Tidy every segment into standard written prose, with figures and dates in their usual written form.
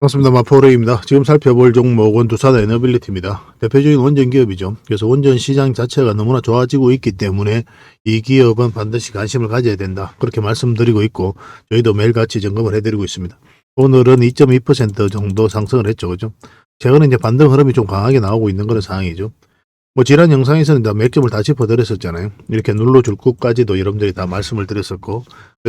반갑습니다. 마포레입니다. 지금 살펴볼 종목은 두산에너빌리티입니다. 대표적인 원전 기업이죠. 그래서 원전 시장 자체가 너무나 좋아지고 있기 때문에 이 기업은 반드시 관심을 가져야 된다. 그렇게 말씀드리고 있고 저희도 매일같이 점검을 해드리고 있습니다. 오늘은 2.2% 정도 상승을 했죠. 그죠? 최근에 이제 반등 흐름이 좀 강하게 나오고 있는 그런 상황이죠. 지난 영상에서는 다 몇 점을 다 짚어드렸었잖아요. 이렇게 눌러줄 것까지도 여러분들이 다 말씀을 드렸었고,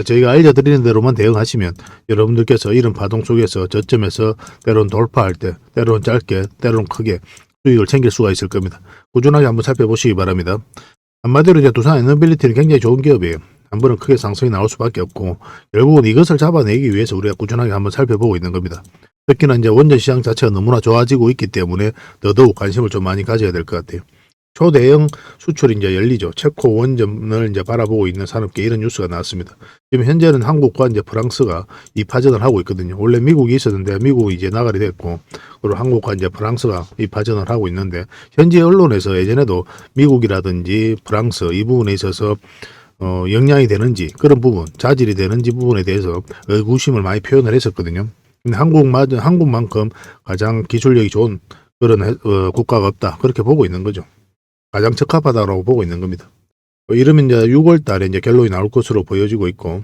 저희가 알려드리는 대로만 대응하시면 여러분들께서 이런 파동 속에서 저점에서 때로는 돌파할 때, 때로는 짧게, 때로는 크게 수익을 챙길 수가 있을 겁니다. 꾸준하게 한번 살펴보시기 바랍니다. 한마디로 이제 두산에너빌리티는 굉장히 좋은 기업이에요. 한 번은 크게 상승이 나올 수밖에 없고, 결국은 이것을 잡아내기 위해서 우리가 꾸준하게 한번 살펴보고 있는 겁니다. 특히나 이제 원전 시장 자체가 너무나 좋아지고 있기 때문에 더더욱 관심을 좀 많이 가져야 될 것 같아요. 초대형 수출이 이제 열리죠. 체코 원전을 이제 바라보고 있는 산업계 이런 뉴스가 나왔습니다. 지금 현재는 한국과 이제 프랑스가 이 파전을 하고 있거든요. 원래 미국이 있었는데 미국이 이제 나가리 됐고, 그리고 한국과 이제 프랑스가 이 파전을 하고 있는데, 현재 언론에서 예전에도 미국이라든지 프랑스 이 부분에 있어서 영향이 되는지 그런 부분, 자질이 되는지 부분에 대해서 의구심을 많이 표현을 했었거든요. 근데 한국만큼 가장 기술력이 좋은 그런 국가가 없다. 그렇게 보고 있는 거죠. 가장 적합하다고 보고 있는 겁니다. 이러면 이제 6월 달에 이제 결론이 나올 것으로 보여지고 있고,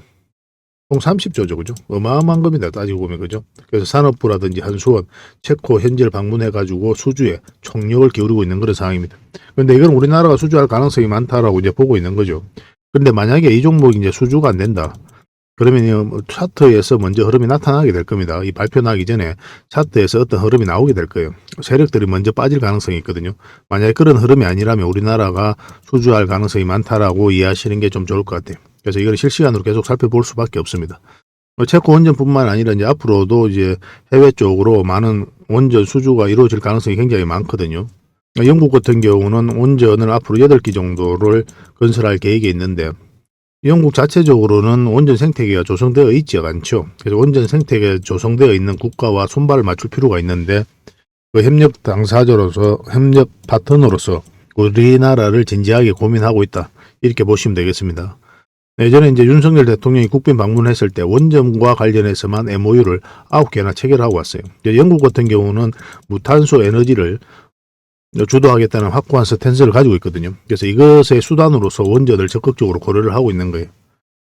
총 30조죠, 그죠? 어마어마한 겁니다, 따지고 보면, 그죠? 그래서 산업부라든지 한수원, 체코 현지를 방문해가지고 수주에 총력을 기울이고 있는 그런 상황입니다. 그런데 이건 우리나라가 수주할 가능성이 많다라고 이제 보고 있는 거죠. 그런데 만약에 이 종목이 이제 수주가 안 된다. 그러면 차트에서 먼저 흐름이 나타나게 될 겁니다. 이 발표 나기 전에 차트에서 어떤 흐름이 나오게 될 거예요. 세력들이 먼저 빠질 가능성이 있거든요. 만약에 그런 흐름이 아니라면 우리나라가 수주할 가능성이 많다라고 이해하시는 게 좀 좋을 것 같아요. 그래서 이걸 실시간으로 계속 살펴볼 수밖에 없습니다. 체코 원전뿐만 아니라 이제 앞으로도 이제 해외 쪽으로 많은 원전 수주가 이루어질 가능성이 굉장히 많거든요. 영국 같은 경우는 원전을 앞으로 8기 정도를 건설할 계획이 있는데, 영국 자체적으로는 원전 생태계가 조성되어 있지 않죠. 그래서 원전 생태계가 조성되어 있는 국가와 손발을 맞출 필요가 있는데, 그 협력 당사자로서, 협력 파트너로서 우리나라를 진지하게 고민하고 있다. 이렇게 보시면 되겠습니다. 예전에 이제 윤석열 대통령이 국빈 방문했을 때 원전과 관련해서만 MOU를 9개나 체결하고 왔어요. 영국 같은 경우는 무탄소 에너지를 주도하겠다는 확고한 스탠스를 가지고 있거든요. 그래서 이것의 수단으로서 원전을 적극적으로 고려를 하고 있는 거예요.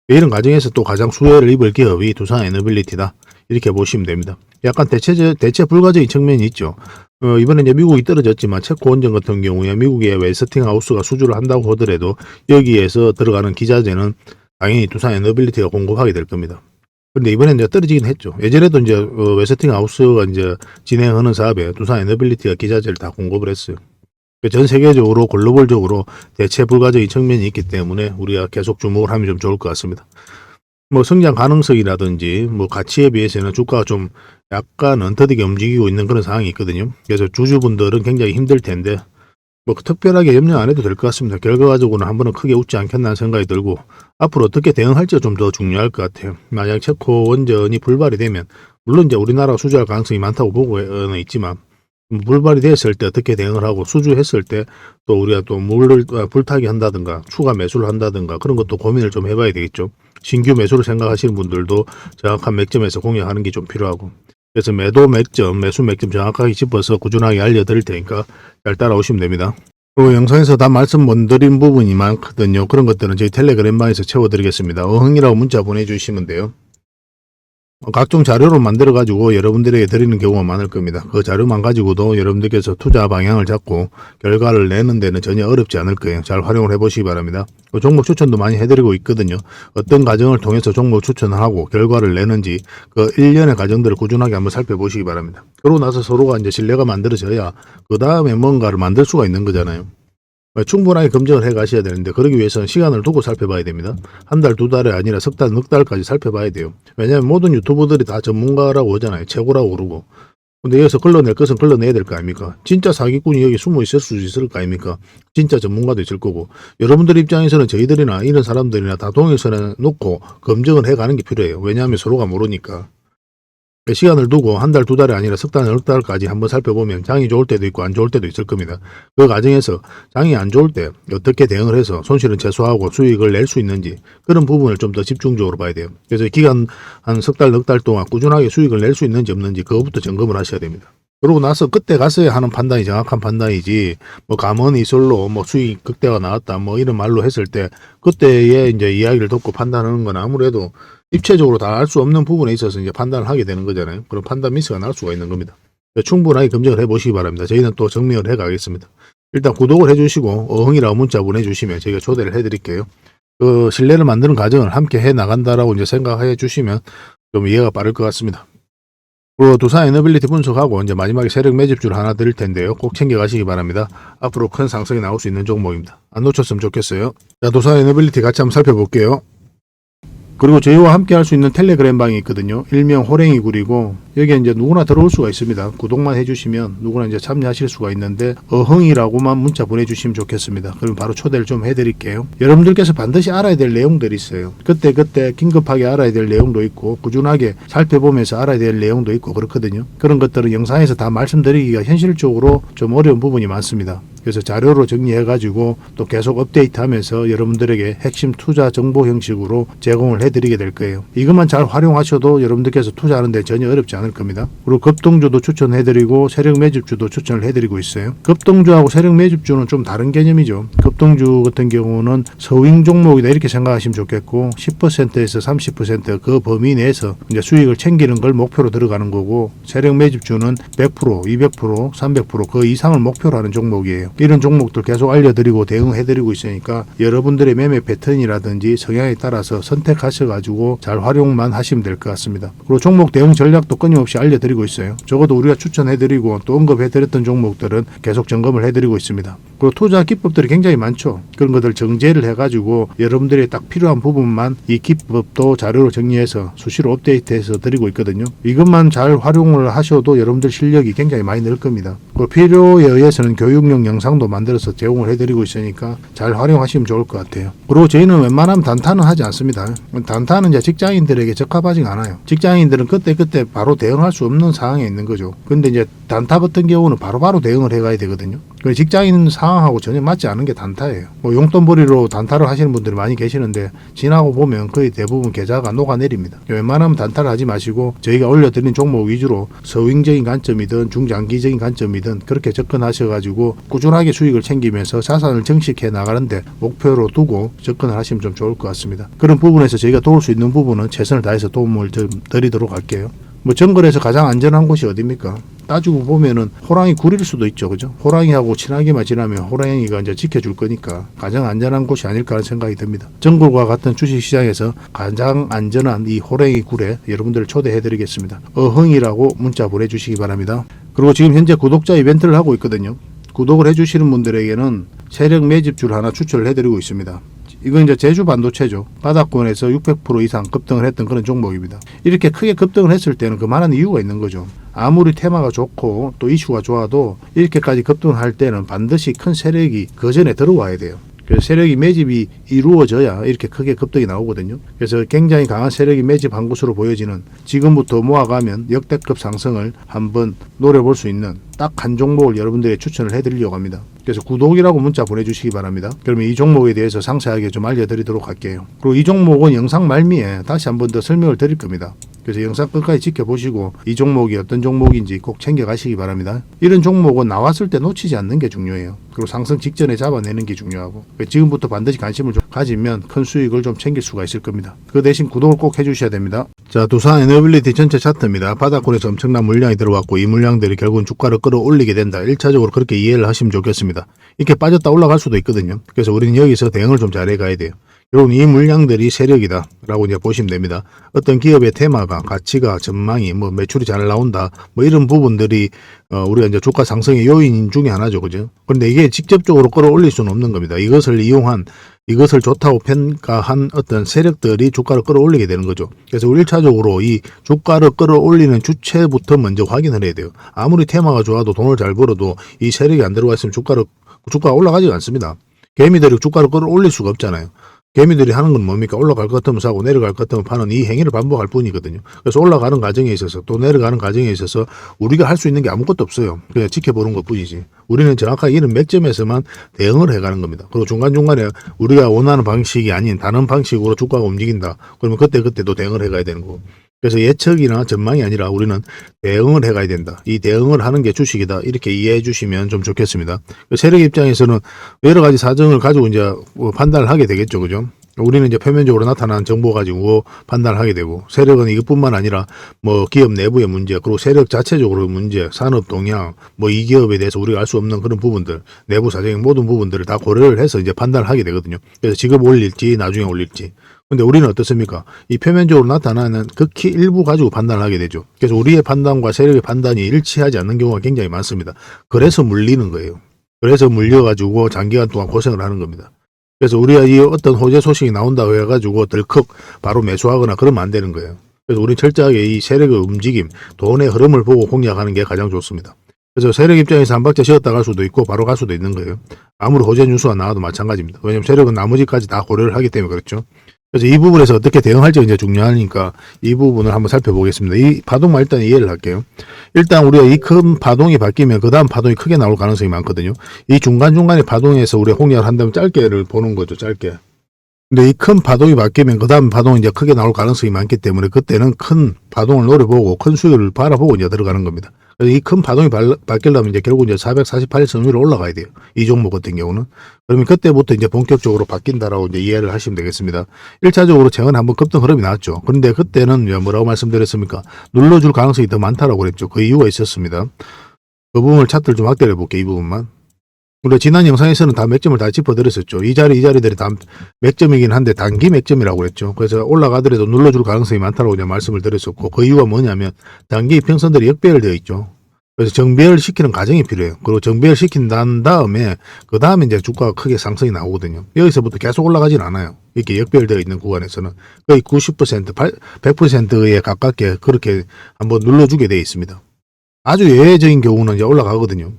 이런 과정에서 또 가장 수혜를 입을 기업이 두산에너빌리티다. 이렇게 보시면 됩니다. 약간 대체 불가적인 측면이 있죠. 이번에 이제 미국이 떨어졌지만 체코 원전 같은 경우에 미국의 웨스팅하우스가 수주를 한다고 하더라도 여기에서 들어가는 기자재는 당연히 두산에너빌리티가 공급하게 될 겁니다. 근데 이번에 이제 떨어지긴 했죠. 예전에도 이제 웨스팅하우스가 이제 진행하는 사업에 두산에너빌리티가 기자재를 다 공급을 했어요. 전 세계적으로 글로벌적으로 대체 불가적인 측면이 있기 때문에 우리가 계속 주목을 하면 좀 좋을 것 같습니다. 성장 가능성이라든지 가치에 비해서는 주가가 좀 약간 엉터리게 움직이고 있는 그런 상황이 있거든요. 그래서 주주분들은 굉장히 힘들 텐데 특별하게 염려 안 해도 될 것 같습니다. 결과적으로는 한 번은 크게 웃지 않겠나 하는 생각이 들고, 앞으로 어떻게 대응할지가 좀 더 중요할 것 같아요. 만약 체코 원전이 불발이 되면, 물론 이제 우리나라가 수주할 가능성이 많다고 보고는 있지만, 불발이 됐을 때 어떻게 대응을 하고, 수주했을 때 또 우리가 또 물을 불타기 한다든가 추가 매수를 한다든가 그런 것도 고민을 좀 해봐야 되겠죠. 신규 매수를 생각하시는 분들도 정확한 맥점에서 공략하는 게 좀 필요하고, 그래서 매도 맥점, 매수 맥점 정확하게 짚어서 꾸준하게 알려드릴 테니까 잘 따라오시면 됩니다. 그 영상에서 다 말씀 못 드린 부분이 많거든요. 그런 것들은 저희 텔레그램방에서 채워드리겠습니다. 어흥이라고 문자 보내주시면 돼요. 각종 자료로 만들어 가지고 여러분들에게 드리는 경우가 많을 겁니다. 그 자료만 가지고도 여러분들께서 투자 방향을 잡고 결과를 내는 데는 전혀 어렵지 않을 거예요. 잘 활용을 해보시기 바랍니다. 종목 추천도 많이 해드리고 있거든요. 어떤 과정을 통해서 종목 추천을 하고 결과를 내는지 그 일련의 과정들을 꾸준하게 한번 살펴보시기 바랍니다. 그러고 나서 서로가 이제 신뢰가 만들어져야 그 다음에 뭔가를 만들 수가 있는 거잖아요. 충분하게 검증을 해 가셔야 되는데, 그러기 위해서는 시간을 두고 살펴봐야 됩니다. 한 달, 두 달이 아니라 석 달, 넉 달까지 살펴봐야 돼요. 왜냐하면 모든 유튜버들이 다 전문가라고 하잖아요. 최고라고 그러고. 근데 여기서 걸러낼 것은 걸러내야 될 거 아닙니까? 진짜 사기꾼이 여기 숨어 있을 수 있을 거 아닙니까? 진짜 전문가도 있을 거고. 여러분들 입장에서는 저희들이나 이런 사람들이나 다 동일선에 놓고 검증을 해 가는 게 필요해요. 왜냐하면 서로가 모르니까. 시간을 두고 한 달, 두 달이 아니라 석 달, 넉 달까지 한번 살펴보면 장이 좋을 때도 있고 안 좋을 때도 있을 겁니다. 그 과정에서 장이 안 좋을 때 어떻게 대응을 해서 손실은 최소화하고 수익을 낼 수 있는지 그런 부분을 좀 더 집중적으로 봐야 돼요. 그래서 기간 한 석 달, 넉 달 동안 꾸준하게 수익을 낼 수 있는지 없는지 그거부터 점검을 하셔야 됩니다. 그러고 나서 그때 갔어야 하는 판단이 정확한 판단이지 뭐 감언 이설로 뭐 수익 극대화 나왔다 뭐 이런 말로 했을 때 그때의 이제 이야기를 듣고 판단하는 건 아무래도 입체적으로 다 알 수 없는 부분에 있어서 이제 판단을 하게 되는 거잖아요. 그럼 판단 미스가 날 수가 있는 겁니다. 충분하게 검증을 해 보시기 바랍니다. 저희는 또 증명을 해 가겠습니다. 일단 구독을 해 주시고 어흥이라고 문자 보내주시면 저희가 초대를 해 드릴게요. 그 신뢰를 만드는 과정을 함께 해 나간다라고 이제 생각해 주시면 좀 이해가 빠를 것 같습니다. 그리고 두산 에너빌리티 분석하고 이제 마지막에 세력 매집주를 하나 드릴 텐데요. 꼭 챙겨 가시기 바랍니다. 앞으로 큰 상승이 나올 수 있는 종목입니다. 안 놓쳤으면 좋겠어요. 자, 두산 에너빌리티 같이 한번 살펴볼게요. 그리고 저희와 함께 할 수 있는 텔레그램 방이 있거든요. 일명 호랭이 굴이고 여기에 이제 누구나 들어올 수가 있습니다. 구독만 해주시면 누구나 이제 참여하실 수가 있는데 어흥이라고만 문자 보내주시면 좋겠습니다. 그럼 바로 초대를 좀 해드릴게요. 여러분들께서 반드시 알아야 될 내용들이 있어요. 그때 긴급하게 알아야 될 내용도 있고 꾸준하게 살펴보면서 알아야 될 내용도 있고 그렇거든요. 그런 것들은 영상에서 다 말씀드리기가 현실적으로 좀 어려운 부분이 많습니다. 그래서 자료로 정리해가지고 또 계속 업데이트하면서 여러분들에게 핵심 투자 정보 형식으로 제공을 해드리게 될 거예요. 이것만 잘 활용하셔도 여러분들께서 투자하는데 전혀 어렵지 않을 겁니다. 그리고 급등주도 추천해드리고 세력 매집주도 추천을 해드리고 있어요. 급등주하고 세력 매집주는 좀 다른 개념이죠. 급등주 같은 경우는 서윙 종목이다 이렇게 생각하시면 좋겠고 10%에서 30% 범위 내에서 이제 수익을 챙기는 걸 목표로 들어가는 거고 세력 매집주는 100%, 200%, 300%그 이상을 목표로 하는 종목이에요. 이런 종목들 계속 알려드리고 대응해드리고 있으니까 여러분들의 매매 패턴이라든지 성향에 따라서 선택하셔가지고 잘 활용만 하시면 될 것 같습니다. 그리고 종목 대응 전략도 끊임없이 알려드리고 있어요. 적어도 우리가 추천해드리고 또 언급해드렸던 종목들은 계속 점검을 해드리고 있습니다. 그리고 투자 기법들이 굉장히 많죠. 그런 것들 정제를 해가지고 여러분들이 딱 필요한 부분만 이 기법도 자료로 정리해서 수시로 업데이트해서 드리고 있거든요. 이것만 잘 활용을 하셔도 여러분들 실력이 굉장히 많이 늘 겁니다. 그리고 필요에 의해서는 교육용 영상도 만들어서 제공을 해드리고 있으니까 잘 활용하시면 좋을 것 같아요. 그리고 저희는 웬만하면 단타는 하지 않습니다. 단타는 이제 직장인들에게 적합하지 않아요. 직장인들은 그때 바로 대응할 수 없는 상황에 있는 거죠. 근데 이제 단타 같은 경우는 바로바로 대응을 해가야 되거든요. 직장인 상황하고 전혀 맞지 않은 게 단타예요. 뭐 용돈벌이로 단타를 하시는 분들이 많이 계시는데 지나고 보면 거의 대부분 계좌가 녹아내립니다. 웬만하면 단타를 하지 마시고 저희가 올려드린 종목 위주로 서윙적인 관점이든 중장기적인 관점이든 그렇게 접근하셔가지고 꾸준하게 수익을 챙기면서 자산을 증식해 나가는데 목표로 두고 접근을 하시면 좀 좋을 것 같습니다. 그런 부분에서 저희가 도울 수 있는 부분은 최선을 다해서 도움을 좀 드리도록 할게요. 뭐 정글에서 가장 안전한 곳이 어디입니까? 따지고 보면은 호랑이 굴일 수도 있죠. 그죠? 호랑이하고 친하게만 지나면 호랑이가 이제 지켜줄 거니까 가장 안전한 곳이 아닐까 하는 생각이 듭니다. 정글과 같은 주식시장에서 가장 안전한 이 호랑이 굴에 여러분들을 초대해 드리겠습니다. 어흥이라고 문자 보내주시기 바랍니다. 그리고 지금 현재 구독자 이벤트를 하고 있거든요. 구독을 해주시는 분들에게는 세력 매집주를 하나 추천을 해드리고 있습니다. 이건 이제 제주 반도체죠. 바닥권에서 600% 이상 급등을 했던 그런 종목입니다. 이렇게 크게 급등을 했을 때는 그만한 이유가 있는 거죠. 아무리 테마가 좋고 또 이슈가 좋아도 이렇게까지 급등할 때는 반드시 큰 세력이 그 전에 들어와야 돼요. 그래서 세력이 매집이 이루어져야 이렇게 크게 급등이 나오거든요. 그래서 굉장히 강한 세력이 매집한 것으로 보여지는 지금부터 모아가면 역대급 상승을 한번 노려볼 수 있는 딱 한 종목을 여러분들에게 추천을 해드리려고 합니다. 그래서 구독이라고 문자 보내주시기 바랍니다. 그러면 이 종목에 대해서 상세하게 좀 알려드리도록 할게요. 그리고 이 종목은 영상 말미에 다시 한 번 더 설명을 드릴 겁니다. 그래서 영상 끝까지 지켜보시고 이 종목이 어떤 종목인지 꼭 챙겨가시기 바랍니다. 이런 종목은 나왔을 때 놓치지 않는 게 중요해요. 그리고 상승 직전에 잡아내는 게 중요하고 지금부터 반드시 관심을 좀 가지면 큰 수익을 좀 챙길 수가 있을 겁니다. 그 대신 구독을 꼭 해주셔야 됩니다. 자, 두산 에너빌리티 전체 차트입니다. 바닥권에서 엄청난 물량이 들어왔고 이 물량들이 결국은 주가를 끌어올리게 된다. 1차적으로 그렇게 이해를 하시면 좋겠습니다. 이렇게 빠졌다 올라갈 수도 있거든요. 그래서 우리는 여기서 대응을 좀 잘해가야 돼요. 여러분 이 물량들이 세력이다 라고 이제 보시면 됩니다. 어떤 기업의 테마가 가치가 전망이 뭐 매출이 잘 나온다 뭐 이런 부분들이 우리가 이제 주가 상승의 요인 중에 하나죠. 그죠? 그런데 이게 직접적으로 끌어올릴 수는 없는 겁니다. 이것을 좋다고 평가한 어떤 세력들이 주가를 끌어올리게 되는 거죠. 그래서 1차적으로 이 주가를 끌어올리는 주체부터 먼저 확인을 해야 돼요. 아무리 테마가 좋아도 돈을 잘 벌어도 이 세력이 안 들어가 있으면 주가가 올라가지 않습니다. 개미들이 주가를 끌어올릴 수가 없잖아요. 개미들이 하는 건 뭡니까? 올라갈 것 같으면 사고 내려갈 것 같으면 파는 이 행위를 반복할 뿐이거든요. 그래서 올라가는 과정에 있어서 또 내려가는 과정에 있어서 우리가 할 수 있는 게 아무것도 없어요. 그냥 지켜보는 것 뿐이지. 우리는 정확하게 이런 맥점에서만 대응을 해가는 겁니다. 그리고 중간중간에 우리가 원하는 방식이 아닌 다른 방식으로 주가가 움직인다. 그러면 그때도 대응을 해가야 되는 거고. 그래서 예측이나 전망이 아니라 우리는 대응을 해가야 된다. 이 대응을 하는 게 주식이다. 이렇게 이해해 주시면 좀 좋겠습니다. 세력 입장에서는 여러 가지 사정을 가지고 이제 판단을 하게 되겠죠. 그죠? 우리는 이제 표면적으로 나타난 정보 가지고 판단을 하게 되고, 세력은 이것뿐만 아니라 뭐 기업 내부의 문제, 그리고 세력 자체적으로 문제, 산업 동향, 뭐 이 기업에 대해서 우리가 알 수 없는 그런 부분들, 내부 사정의 모든 부분들을 다 고려를 해서 이제 판단을 하게 되거든요. 그래서 지금 올릴지 나중에 올릴지. 근데 우리는 어떻습니까? 이 표면적으로 나타나는 극히 일부 가지고 판단을 하게 되죠. 그래서 우리의 판단과 세력의 판단이 일치하지 않는 경우가 굉장히 많습니다. 그래서 물리는 거예요. 그래서 물려가지고 장기간 동안 고생을 하는 겁니다. 그래서 우리가 이 어떤 호재 소식이 나온다고 해가지고 덜컥 바로 매수하거나 그러면 안 되는 거예요. 그래서 우리는 철저하게 이 세력의 움직임, 돈의 흐름을 보고 공략하는 게 가장 좋습니다. 그래서 세력 입장에서 한 박자 쉬었다 갈 수도 있고 바로 갈 수도 있는 거예요. 아무리 호재 뉴스가 나와도 마찬가지입니다. 왜냐하면 세력은 나머지까지 다 고려를 하기 때문에 그렇죠. 그래서 이 부분에서 어떻게 대응할지가 이제 중요하니까 이 부분을 한번 살펴보겠습니다. 이 파동만 일단 이해를 할게요. 일단 우리가 이 큰 파동이 바뀌면 그 다음 파동이 크게 나올 가능성이 많거든요. 이 중간중간의 파동에서 우리가 공략을 한다면 짧게를 보는 거죠. 짧게. 근데 이 큰 파동이 바뀌면 그 다음 파동이 이제 크게 나올 가능성이 많기 때문에 그때는 큰 파동을 노려보고 큰 수익을 바라보고 이제 들어가는 겁니다. 그래서 이 큰 파동이 바뀌려면 이제 결국 이제 448선 위로 올라가야 돼요. 이 종목 같은 경우는. 그러면 그때부터 이제 본격적으로 바뀐다라고 이제 이해를 하시면 되겠습니다. 1차적으로 최근에 한번 급등 흐름이 나왔죠. 그런데 그때는 뭐라고 말씀드렸습니까? 눌러줄 가능성이 더 많다라고 그랬죠. 그 이유가 있었습니다. 그 부분을 차트를 좀 확대해 볼게요. 이 부분만. 우리가 지난 영상에서는 다 맥점을 다 짚어드렸었죠. 이 자리들이 다 맥점이긴 한데 단기 맥점이라고 그랬죠. 그래서 올라가더라도 눌러줄 가능성이 많다고 이제 말씀을 드렸었고, 그 이유가 뭐냐면 단기 이평선들이 역배열되어 있죠. 그래서 정배열시키는 과정이 필요해요. 그리고 정배열시킨 다음에 그 다음에 이제 주가가 크게 상승이 나오거든요. 여기서부터 계속 올라가진 않아요. 이렇게 역배열되어 있는 구간에서는 거의 90%, 100%에 가깝게 그렇게 한번 눌러주게 되어 있습니다. 아주 예외적인 경우는 이제 올라가거든요.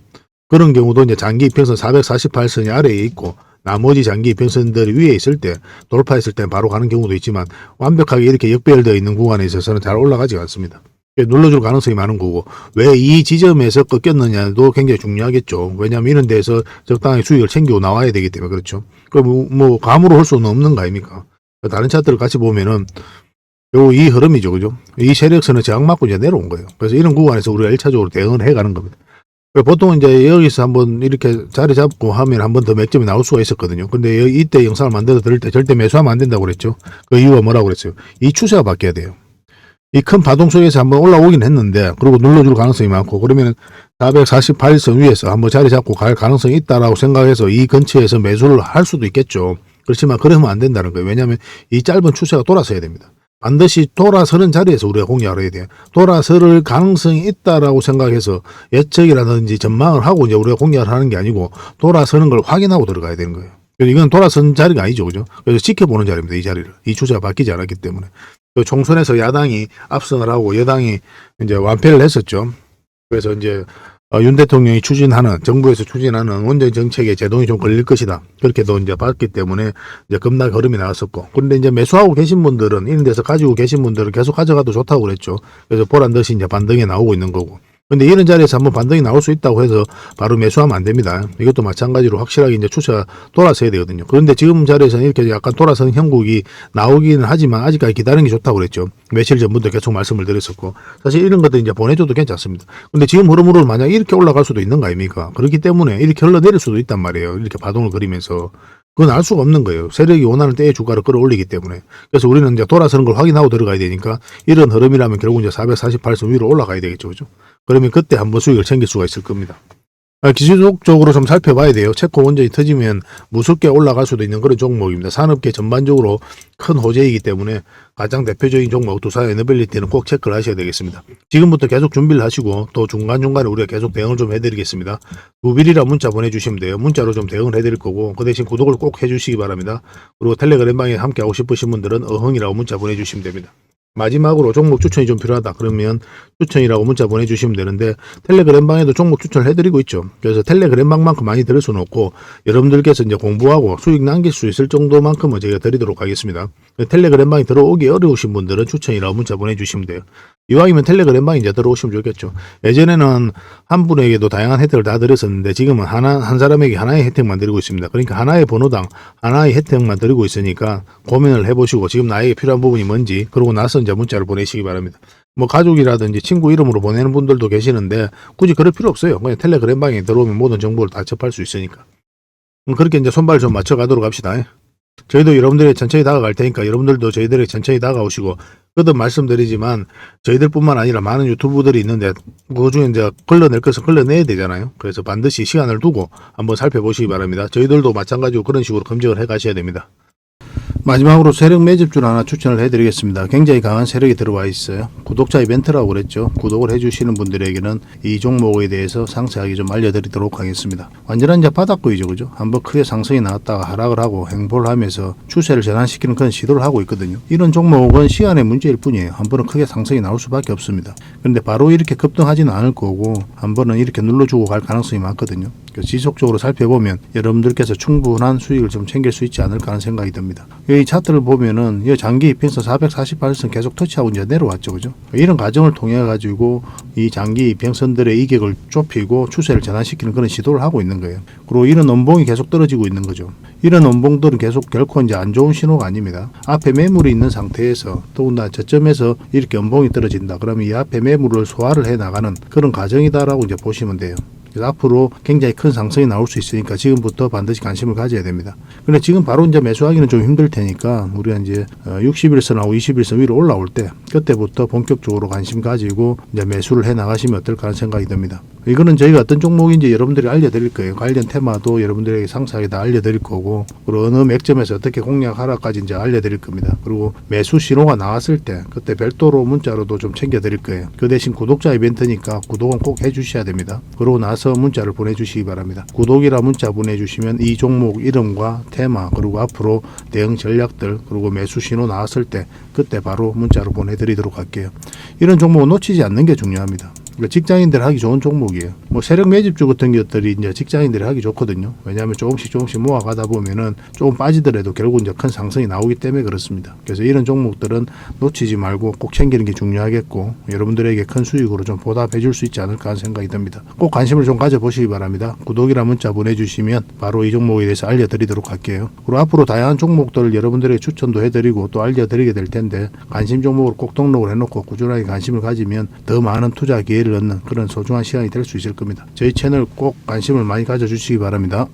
그런 경우도 이제 장기 이평선 448선이 아래에 있고 나머지 장기 이평선들이 위에 있을 때 돌파했을 때 바로 가는 경우도 있지만 완벽하게 이렇게 역배열되어 있는 구간에 있어서는 잘 올라가지 않습니다. 눌러줄 가능성이 많은 거고, 왜 이 지점에서 꺾였느냐도 굉장히 중요하겠죠. 왜냐하면 이런 데서 적당히 수익을 챙기고 나와야 되기 때문에 그렇죠. 그럼 뭐 감으로 할 수는 없는 거 아닙니까? 다른 차트를 같이 보면은 이 흐름이죠. 그죠? 이 세력선을 저항 맞고 이제 내려온 거예요. 그래서 이런 구간에서 우리가 1차적으로 대응을 해가는 겁니다. 보통 이제 여기서 한번 이렇게 자리 잡고 하면 한 번 더 맥점이 나올 수가 있었거든요. 근데 이때 영상을 만들어 드릴 때 절대 매수하면 안 된다고 그랬죠. 그 이유가 뭐라고 그랬어요? 이 추세가 바뀌어야 돼요. 이 큰 파동 속에서 한번 올라오긴 했는데, 그리고 눌러줄 가능성이 많고, 그러면 448선 위에서 한번 자리 잡고 갈 가능성이 있다라고 생각해서 이 근처에서 매수를 할 수도 있겠죠. 그렇지만 그러면 안 된다는 거예요. 왜냐하면 이 짧은 추세가 돌아서야 됩니다. 반드시 돌아서는 자리에서 우리가 공략을 해야 돼요. 돌아설 가능성이 있다라고 생각해서 예측이라든지 전망을 하고 이제 우리가 공략을 하는 게 아니고 돌아서는 걸 확인하고 들어가야 되는 거예요. 이건 돌아선 자리가 아니죠. 그죠? 그래서 지켜보는 자리입니다. 이 자리를. 이 추세가 바뀌지 않았기 때문에. 총선에서 야당이 압승을 하고 여당이 이제 완패를 했었죠. 그래서 이제 윤 대통령이 추진하는, 정부에서 추진하는 원전 정책에 제동이 좀 걸릴 것이다. 그렇게도 이제 봤기 때문에 이제 급락 흐름이 나왔었고. 그런데 이제 매수하고 계신 분들은, 이런 데서 가지고 계신 분들은 계속 가져가도 좋다고 그랬죠. 그래서 보란 듯이 이제 반등이 나오고 있는 거고. 근데 이런 자리에서 한번 반등이 나올 수 있다고 해서 바로 매수하면 안 됩니다. 이것도 마찬가지로 확실하게 이제 추세가 돌아서야 되거든요. 그런데 지금 자리에서는 이렇게 약간 돌아서는 형국이 나오기는 하지만 아직까지 기다리는 게 좋다고 그랬죠. 며칠 전부터 계속 말씀을 드렸었고. 사실 이런 것들 이제 보내줘도 괜찮습니다. 근데 지금 흐름으로 만약 이렇게 올라갈 수도 있는 거 아닙니까? 그렇기 때문에 이렇게 흘러내릴 수도 있단 말이에요. 이렇게 파동을 그리면서. 그건 알 수가 없는 거예요. 세력이 원하는 때의 주가를 끌어올리기 때문에. 그래서 우리는 이제 돌아서는 걸 확인하고 들어가야 되니까 이런 흐름이라면 결국 이제 448선 위로 올라가야 되겠죠. 그죠? 그러면 그때 한번 수익을 챙길 수가 있을 겁니다. 기술적으로 좀 살펴봐야 돼요. 체코 원전이 터지면 무섭게 올라갈 수도 있는 그런 종목입니다. 산업계 전반적으로 큰 호재이기 때문에 가장 대표적인 종목 두산 에너빌리티는 꼭 체크를 하셔야 되겠습니다. 지금부터 계속 준비를 하시고 또 중간중간에 우리가 계속 대응을 좀 해드리겠습니다. 무빌이라 문자 보내주시면 돼요. 문자로 좀 대응을 해드릴 거고 그 대신 구독을 꼭 해주시기 바랍니다. 그리고 텔레그램방에 함께하고 싶으신 분들은 어흥이라고 문자 보내주시면 됩니다. 마지막으로 종목 추천이 좀 필요하다 그러면 추천이라고 문자 보내주시면 되는데 텔레그램 방에도 종목 추천을 해드리고 있죠. 그래서 텔레그램 방만큼 많이 들을 수는 없고 여러분들께서 이제 공부하고 수익 남길 수 있을 정도만큼은 저희가 드리도록 하겠습니다. 텔레그램 방에 들어오기 어려우신 분들은 추천이라고 문자 보내주시면 돼요. 이왕이면 텔레그램 방에 이제 들어오시면 좋겠죠. 예전에는 한 분에게도 다양한 혜택을 다 드렸었는데 지금은 한 사람에게 하나의 혜택만 드리고 있습니다. 그러니까 하나의 번호당 하나의 혜택만 드리고 있으니까 고민을 해보시고 지금 나에게 필요한 부분이 뭔지 그러고 나서 이제 문자를 보내시기 바랍니다. 뭐 가족이라든지 친구 이름으로 보내는 분들도 계시는데 굳이 그럴 필요 없어요. 그냥 텔레그램 방에 들어오면 모든 정보를 다 접할 수 있으니까. 그렇게 이제 손발 좀 맞춰 가도록 합시다. 저희도 여러분들에게 천천히 다가갈 테니까 여러분들도 저희들에게 천천히 다가오시고 거듭 말씀드리지만 저희들뿐만 아니라 많은 유튜브들이 있는데 그중에 이제 걸러낼 것은 걸러내야 되잖아요. 그래서 반드시 시간을 두고 한번 살펴보시기 바랍니다. 저희들도 마찬가지로 그런 식으로 검증을 해 가셔야 됩니다. 마지막으로 세력 매집주를 하나 추천을 해드리겠습니다. 굉장히 강한 세력이 들어와 있어요. 구독자 이벤트라고 그랬죠. 구독을 해주시는 분들에게는 이 종목에 대해서 상세하게 좀 알려드리도록 하겠습니다. 완전한 이제 바닥구이죠, 그죠? 한번 크게 상승이 나왔다가 하락을 하고 횡보를 하면서 추세를 전환시키는 그런 시도를 하고 있거든요. 이런 종목은 시간의 문제일 뿐이에요. 한 번은 크게 상승이 나올 수밖에 없습니다. 그런데 바로 이렇게 급등하지는 않을 거고 한 번은 이렇게 눌러주고 갈 가능성이 많거든요. 지속적으로 살펴보면 여러분들께서 충분한 수익을 좀 챙길 수 있지 않을까 하는 생각이 듭니다. 이 차트를 보면은 이 장기 이평선 448선 계속 터치하고 이제 내려왔죠, 그죠? 이런 과정을 통해 가지고 이 장기 이평선들의 이격을 좁히고 추세를 전환시키는 그런 시도를 하고 있는 거예요. 그리고 이런 원봉이 계속 떨어지고 있는 거죠. 이런 원봉들은 계속 결코 이제 안 좋은 신호가 아닙니다. 앞에 매물이 있는 상태에서 더군다나 저점에서 이렇게 원봉이 떨어진다. 그러면 이 앞에 매물을 소화를 해 나가는 그런 과정이다라고 이제 보시면 돼요. 그래서 앞으로 굉장히 큰 상승이 나올 수 있으니까 지금부터 반드시 관심을 가져야 됩니다. 근데 지금 바로 이제 매수하기는 좀 힘들 테니까 우리가 이제 60일선하고 20일선 위로 올라올 때 그때부터 본격적으로 관심 가지고 이제 매수를 해 나가시면 어떨까 하는 생각이 듭니다. 이거는 저희가 어떤 종목인지 여러분들이 알려드릴 거예요. 관련 테마도 여러분들에게 상세하게 다 알려드릴 거고 그리고 어느 맥점에서 어떻게 공략하라까지 이제 알려드릴 겁니다. 그리고 매수 신호가 나왔을 때 그때 별도로 문자로도 좀 챙겨드릴 거예요. 그 대신 구독자 이벤트니까 구독은 꼭 해주셔야 됩니다. 그러고 나서 문자를 보내주시기 바랍니다. 구독이라 문자 보내주시면 이 종목 이름과 테마 그리고 앞으로 대응 전략들 그리고 매수 신호 나왔을 때 그때 바로 문자로 보내드리도록 할게요. 이런 종목은 놓치지 않는 게 중요합니다. 직장인들 하기 좋은 종목이에요. 뭐 세력 매집주 같은 것들이 이제 직장인들이 하기 좋거든요. 왜냐하면 조금씩 모아가다 보면은 조금 빠지더라도 결국 이제 큰 상승이 나오기 때문에 그렇습니다. 그래서 이런 종목들은 놓치지 말고 꼭 챙기는 게 중요하겠고 여러분들에게 큰 수익으로 좀 보답해 줄 수 있지 않을까 하는 생각이 듭니다. 꼭 관심을 좀 가져보시기 바랍니다. 구독이라 문자 보내주시면 바로 이 종목에 대해서 알려드리도록 할게요. 그리고 앞으로 다양한 종목들을 여러분들에게 추천도 해드리고 또 알려드리게 될 텐데 관심 종목으로 꼭 등록을 해놓고 꾸준하게 관심을 가지면 더 많은 투자 기회를 얻는 그런 소중한 시간이 될 수 있을 겁니다. 저희 채널 꼭 관심을 많이 가져주시기 바랍니다.